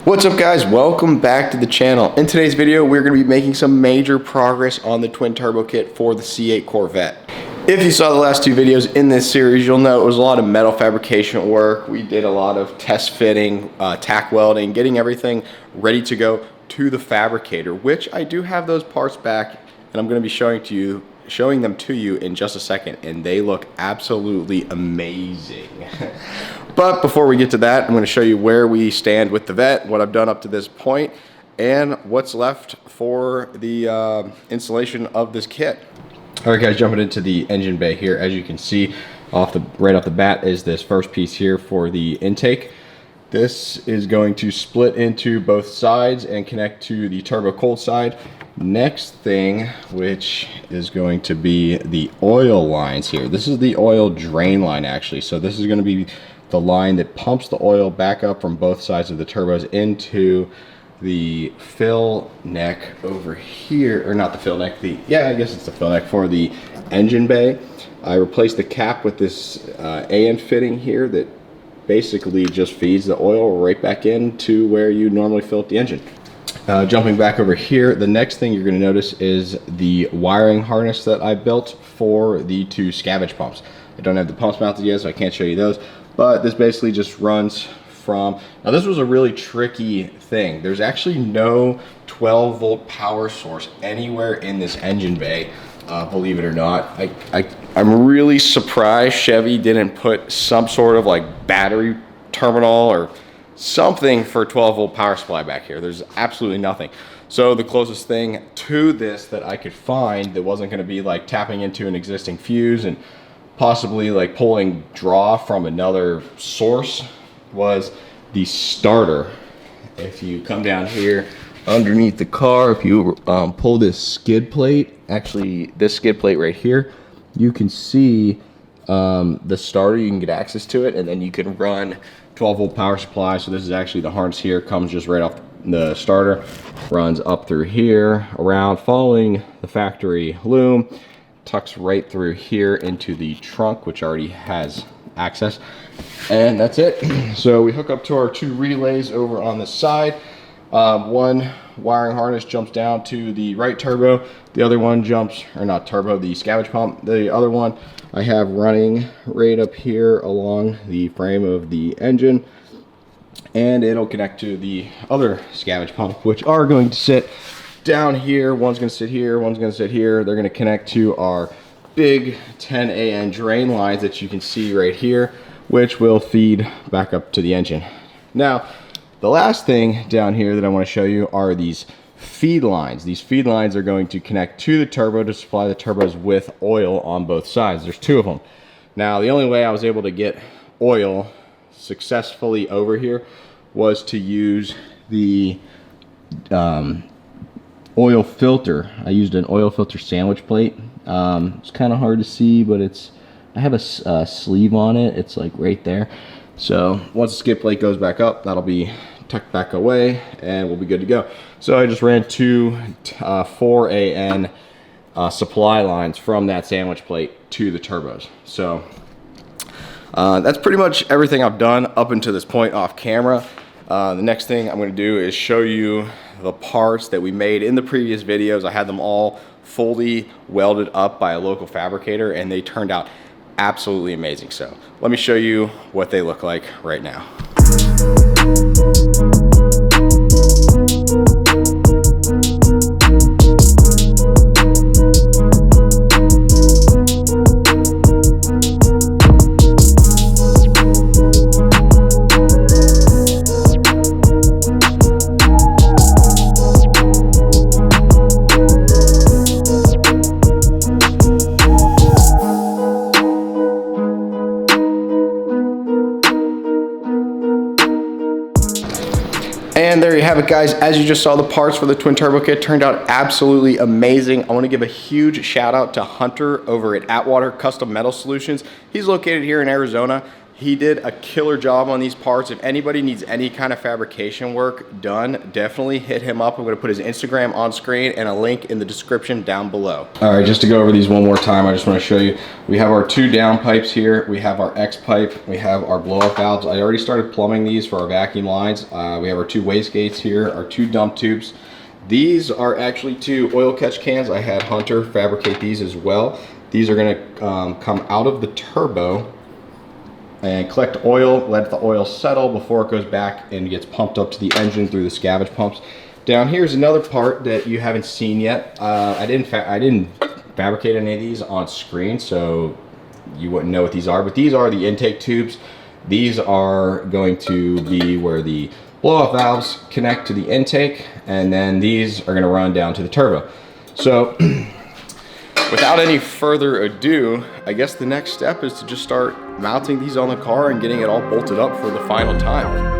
What's up guys, welcome back to the channel. In today's video we're going to be making some major progress on the twin turbo kit for the C8 Corvette. If you saw the last two videos in this series, you'll know it was a lot of metal fabrication work. We did a lot of test fitting, tack welding, getting everything ready to go to the fabricator, which I do have those parts back and I'm going to be showing them to you in just a second, and they look absolutely amazing. But before we get to that, I'm going to show you where we stand with the Vette, what I've done up to this point, and what's left for the installation of this kit. All right guys, jumping into the engine bay here. As you can see right off the bat is this first piece here for the intake. This is going to split into both sides and connect to the turbo cold side. Next thing, which is going to be the oil lines here. This is the oil drain line actually. So this is going to be the line that pumps the oil back up from both sides of the turbos into the fill neck over here, or not the fill neck, I guess it's the fill neck for the engine bay. I replaced the cap with this AN fitting here that basically just feeds the oil right back into where you normally fill up the engine. Jumping back over here, the next thing you're going to notice is the wiring harness that I built for the two scavenge pumps. I don't have the pumps mounted yet, so I can't show you those, but this basically just runs from, now this was a really tricky thing. There's actually no 12 volt power source anywhere in this engine bay, believe it or not. I'm really surprised Chevy didn't put some sort of like battery terminal or something for 12 volt power supply back here. There's absolutely nothing. So the closest thing to this that I could find that wasn't going to be like tapping into an existing fuse and possibly like pulling draw from another source was the starter. If you come down here underneath the car, if you pull this skid plate, actually this skid plate right here, you can see the starter. You can get access to it, and then you can run 12 volt power supply. So this is actually the harness here, comes just right off the starter, runs up through here, around, following the factory loom, tucks right through here into the trunk, which already has access, and that's it. So we hook up to our two relays over on the side. One wiring harness jumps down to the right turbo, the other one jumps, or not turbo, the scavenge pump. The other one I have running right up here along the frame of the engine, and it'll connect to the other scavenge pump, which are going to sit down here. One's going to sit here, one's going to sit here. They're going to connect to our big 10 AN drain lines that you can see right here, which will feed back up to the engine. Now, the last thing down here that I want to show you are these feed lines. These feed lines are going to connect to the turbo to supply the turbos with oil on both sides. There's two of them. Now, the only way I was able to get oil successfully over here was to use the oil filter. I used an oil filter sandwich plate. It's kind of hard to see, but I have a sleeve on it. It's like right there. So once the skid plate goes back up, that'll be tucked back away and we'll be good to go. So I just ran two 4 AN supply lines from that sandwich plate to the turbos. So that's pretty much everything I've done up until this point off camera. The next thing I'm going to do is show you the parts that we made in the previous videos. I had them all fully welded up by a local fabricator, and they turned out absolutely amazing. So let me show you what they look like right now. And there you have it guys. As you just saw, the parts for the twin turbo kit turned out absolutely amazing. I want to give a huge shout out to Hunter over at Atwater Custom Metal Solutions. He's located here in Arizona, He did a killer job on these parts. If anybody needs any kind of fabrication work done, definitely hit him up. I'm gonna put his Instagram on screen and a link in the description down below. All right, just to go over these one more time, I just wanna show you. We have our 2 down pipes here. We have our X pipe. We have our blow off valves. I already started plumbing these for our vacuum lines. We have our 2 wastegates here, our 2 dump tubes. These are actually 2 oil catch cans. I had Hunter fabricate these as well. These are gonna come out of the turbo and collect oil, let the oil settle before it goes back and gets pumped up to the engine through the scavenge pumps. Down here is another part that you haven't seen yet. I didn't fabricate any of these on screen, so you wouldn't know what these are, but these are the intake tubes. These are going to be where the blow-off valves connect to the intake, and then these are gonna run down to the turbo. So, without any further ado, I guess the next step is to just start mounting these on the car and getting it all bolted up for the final time.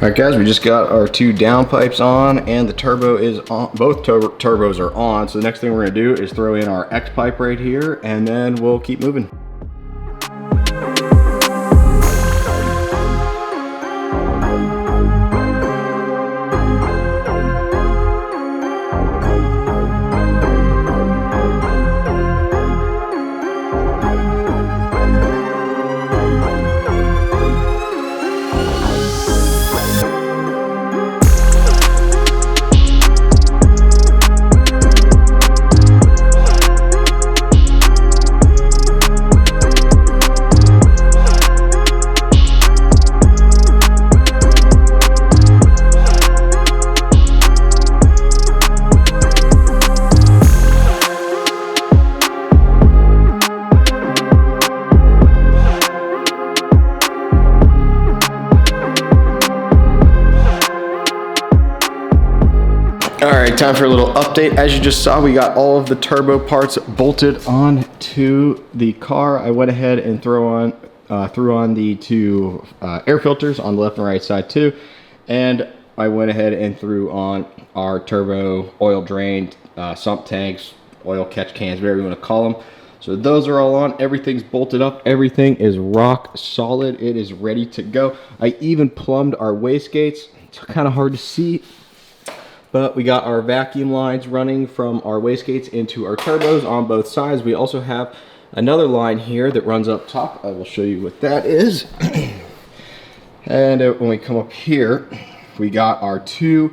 Alright guys, we just got our 2 down pipes on and the turbo is on. Both turbos are on. So the next thing we're going to do is throw in our X pipe right here and then we'll keep moving. Alright, time for a little update. As you just saw, we got all of the turbo parts bolted on to the car. I went ahead and threw on the 2 air filters on the left and right side too. And I went ahead and threw on our turbo oil drain, sump tanks, oil catch cans, whatever you want to call them. So those are all on. Everything's bolted up. Everything is rock solid. It is ready to go. I even plumbed our wastegates. It's kind of hard to see, but we got our vacuum lines running from our wastegates into our turbos on both sides. We also have another line here that runs up top. I will show you what that is. And when we come up here, we got our 2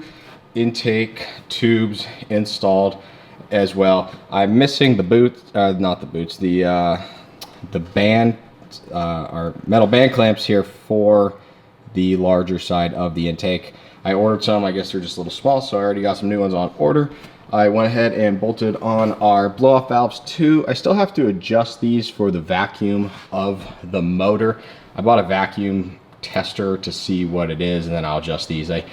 intake tubes installed as well. I'm missing the boots, not the boots, the band, our metal band clamps here for the larger side of the intake. I ordered some. I guess they're just a little small, so I already got some new ones on order. I went ahead and bolted on our blow-off valves too. I still have to adjust these for the vacuum of the motor. I bought a vacuum tester to see what it is, and then I'll adjust these. I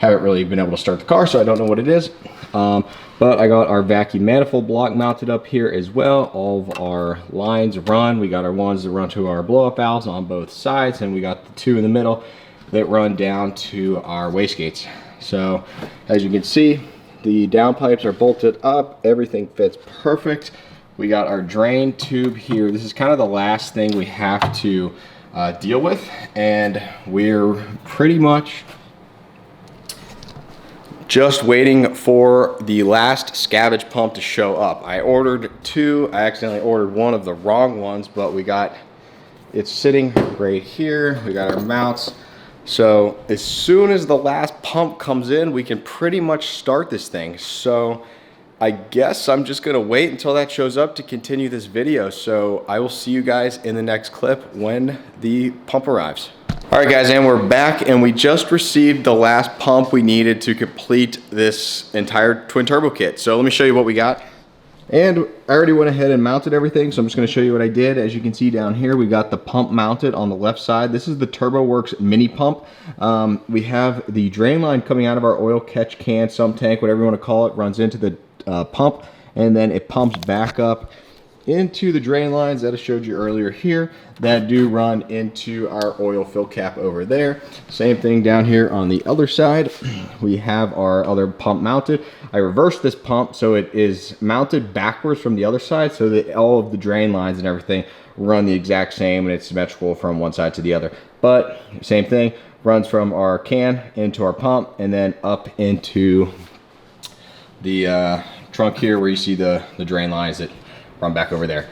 haven't really been able to start the car, so I don't know what it is. But I got our vacuum manifold block mounted up here as well. All of our lines run. We got our ones that run to our blow-off valves on both sides, and we got the 2 in the middle that run down to our wastegates. So as you can see, the down pipes are bolted up. Everything fits perfect. We got our drain tube here. This is kind of the last thing we have to deal with, and we're pretty much just waiting for the last scavenge pump to show up. I ordered 2. I accidentally ordered one of the wrong ones, but we got it's sitting right here. We got our mounts. So as soon as the last pump comes in, we can pretty much start this thing. So I guess I'm just gonna wait until that shows up to continue this video. So I will see you guys in the next clip when the pump arrives. All right guys, and we're back, and we just received the last pump we needed to complete this entire twin turbo kit. So let me show you what we got. And I already went ahead and mounted everything, so I'm just going to show you what I did. As you can see down here, we got the pump mounted on the left side. This is the TurboWorks mini pump. We have the drain line coming out of our oil catch can, sump tank, whatever you want to call it, runs into the pump, and then it pumps back up into the drain lines that I showed you earlier here that do run into our oil fill cap over there. Same thing down here on the other side. We have our other pump mounted. I reversed this pump so it is mounted backwards from the other side so that all of the drain lines and everything run the exact same and it's symmetrical from one side to the other. But same thing, runs from our can into our pump and then up into the trunk here where you see the drain lines that run back over there.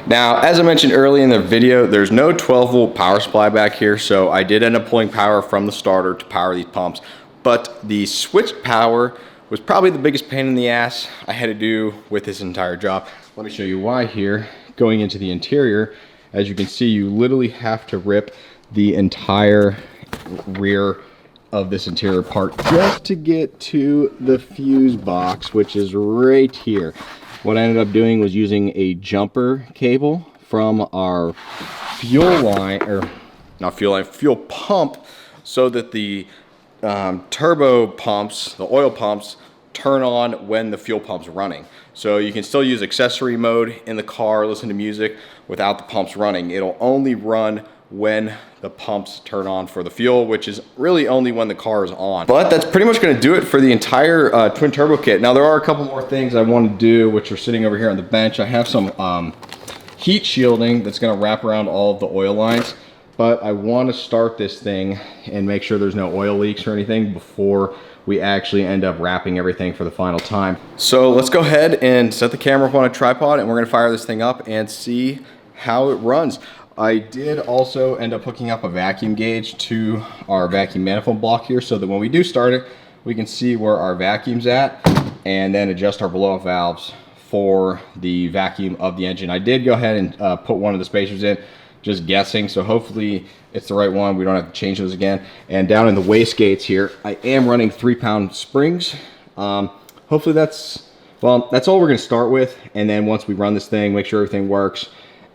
Now, as I mentioned earlier in the video, there's no 12-volt power supply back here, so I did end up pulling power from the starter to power these pumps, but the switched power was probably the biggest pain in the ass I had to do with this entire job. Let me show you why here. Going into the interior, as you can see, you literally have to rip the entire rear of this interior part just to get to the fuse box, which is right here. What I ended up doing was using a jumper cable from our fuel line, or not fuel line, fuel pump, so that the turbo pumps, the oil pumps, turn on when the fuel pump's running. So you can still use accessory mode in the car, listen to music without the pumps running. It'll only run when the pumps turn on for the fuel, which is really only when the car is on. But that's pretty much going to do it for the entire twin turbo kit. Now there are a couple more things I want to do, which are sitting over here on the bench. I have some heat shielding that's going to wrap around all of the oil lines, but I want to start this thing and make sure there's no oil leaks or anything before we actually end up wrapping everything for the final time. So let's go ahead and set the camera up on a tripod, and we're going to fire this thing up and see how it runs. I did also end up hooking up a vacuum gauge to our vacuum manifold block here so that when we do start it, we can see where our vacuum's at and then adjust our blow-off valves for the vacuum of the engine. I did go ahead and put one of the spacers in, just guessing, so hopefully it's the right one. We don't have to change those again. And down in the wastegates here, I am running 3-pound springs. Hopefully that's all we're gonna start with. And then once we run this thing, make sure everything works,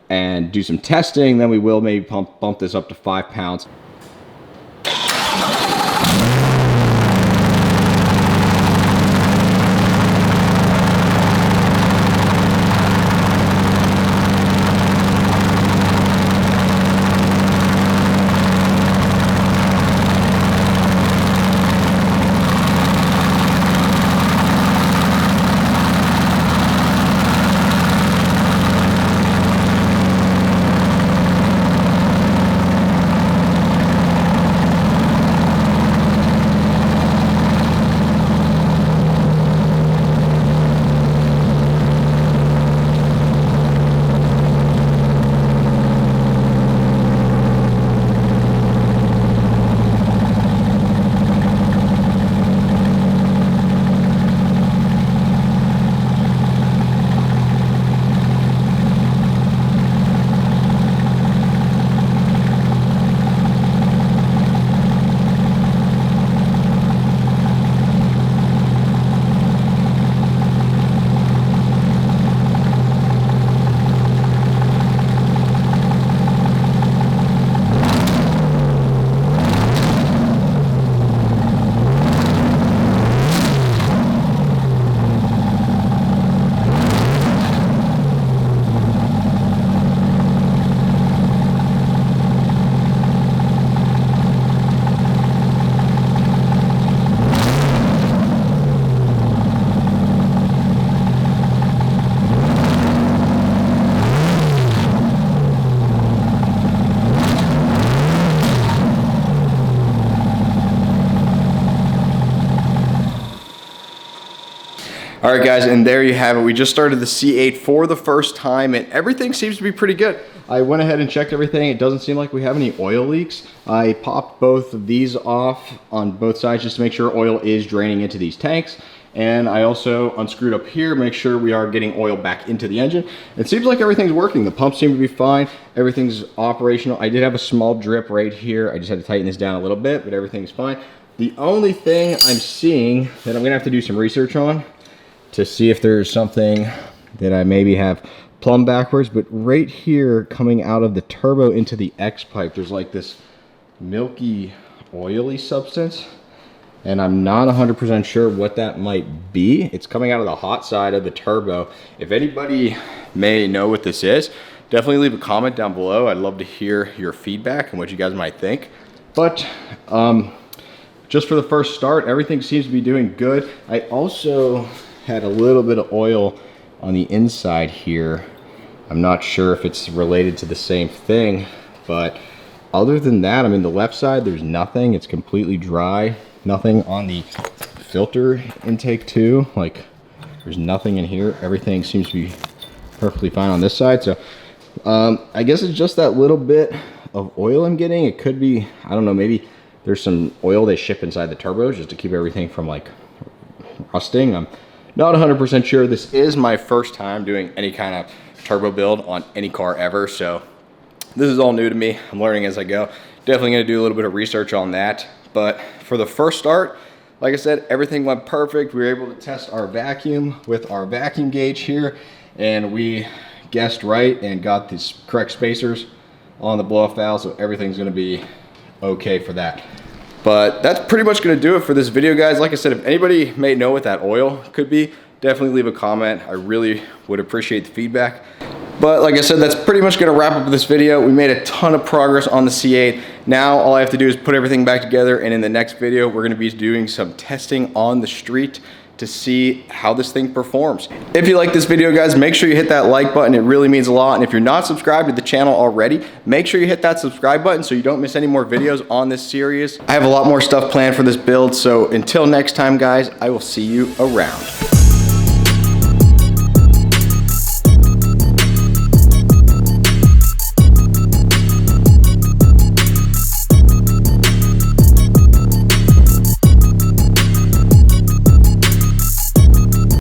and do some testing, then we will maybe bump this up to 5 pounds. All right guys, and there you have it. We just started the C8 for the first time and everything seems to be pretty good. I went ahead and checked everything. It doesn't seem like we have any oil leaks. I popped both of these off on both sides just to make sure oil is draining into these tanks. And I also unscrewed up here, make sure we are getting oil back into the engine. It seems like everything's working. The pumps seem to be fine. Everything's operational. I did have a small drip right here. I just had to tighten this down a little bit, but everything's fine. The only thing I'm seeing that I'm gonna have to do some research on to see if there's something that I maybe have plumbed backwards, but right here coming out of the turbo into the X pipe, there's like this milky, oily substance. And I'm not 100% sure what that might be. It's coming out of the hot side of the turbo. If anybody may know what this is, definitely leave a comment down below. I'd love to hear your feedback and what you guys might think. But just for the first start, everything seems to be doing good. I also had a little bit of oil on the inside here. I'm not sure if it's related to the same thing, but other than that, I mean, the left side, there's nothing. It's completely dry. Nothing on the filter intake too. Like, there's nothing in here. Everything seems to be perfectly fine on this side. So I guess it's just that little bit of oil I'm getting. It could be, I don't know, maybe there's some oil they ship inside the turbos just to keep everything from like rusting. I'm not 100% sure. This is my first time doing any kind of turbo build on any car ever, so this is all new to me. I'm learning as I go. Definitely gonna do a little bit of research on that. But for the first start, like I said, everything went perfect. We were able to test our vacuum with our vacuum gauge here, and we guessed right and got these correct spacers on the blow-off valve, so everything's gonna be okay for that. But that's pretty much gonna do it for this video, guys. Like I said, if anybody may know what that oil could be, definitely leave a comment. I really would appreciate the feedback. But like I said, that's pretty much gonna wrap up this video. We made a ton of progress on the C8. Now all I have to do is put everything back together, and in the next video, we're gonna be doing some testing on the street to see how this thing performs. If you like this video, guys, make sure you hit that like button. It really means a lot. And if you're not subscribed to the channel already, make sure you hit that subscribe button so you don't miss any more videos on this series. I have a lot more stuff planned for this build, so until next time, guys, I will see you around.